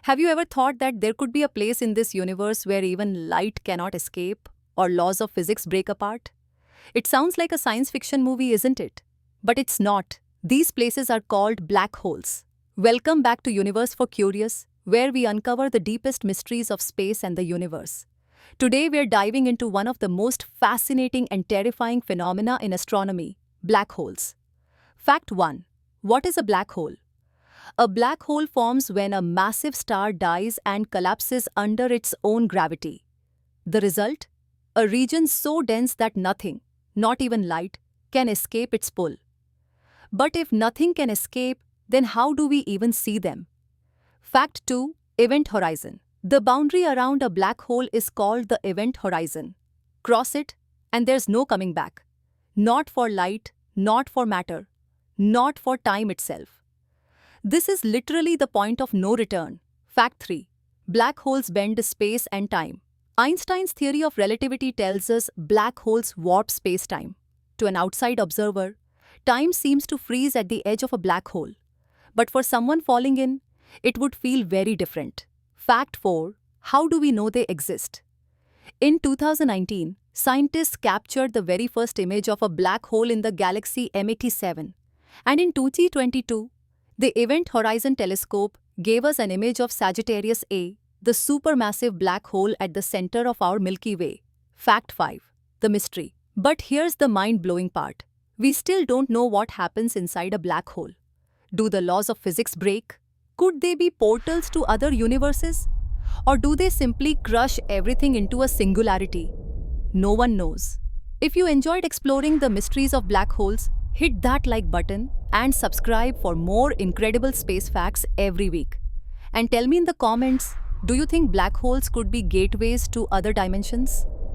Have you ever thought that there could be a place in this universe where even light cannot escape or laws of physics break apart? It sounds like a science fiction movie, isn't it? But it's not. These places are called black holes. Welcome back to Universe for Curious, where we uncover the deepest mysteries of space and the universe. Today we're diving into one of the most fascinating and terrifying phenomena in astronomy, black holes. Fact 1. What is a black hole? A black hole forms when a massive star dies and collapses under its own gravity. The result? A region so dense that nothing, not even light, can escape its pull. But if nothing can escape, then how do we even see them? Fact 2. Event horizon. The boundary around a black hole is called the event horizon. Cross it, and there's no coming back. Not for light, not for matter, not for time itself. This is literally the point of no return. Fact 3. Black holes bend space and time. Einstein's theory of relativity tells us black holes warp space-time. To an outside observer, time seems to freeze at the edge of a black hole. But for someone falling in, it would feel very different. Fact 4. How do we know they exist? In 2019, scientists captured the very first image of a black hole in the galaxy M87. And in 2022, the Event Horizon Telescope gave us an image of Sagittarius A, the supermassive black hole at the center of our Milky Way. Fact 5. The mystery. But here's the mind-blowing part. We still don't know what happens inside a black hole. Do the laws of physics break? Could they be portals to other universes? Or do they simply crush everything into a singularity? No one knows. If you enjoyed exploring the mysteries of black holes, hit that like button and subscribe for more incredible space facts every week. And tell me in the comments, do you think black holes could be gateways to other dimensions?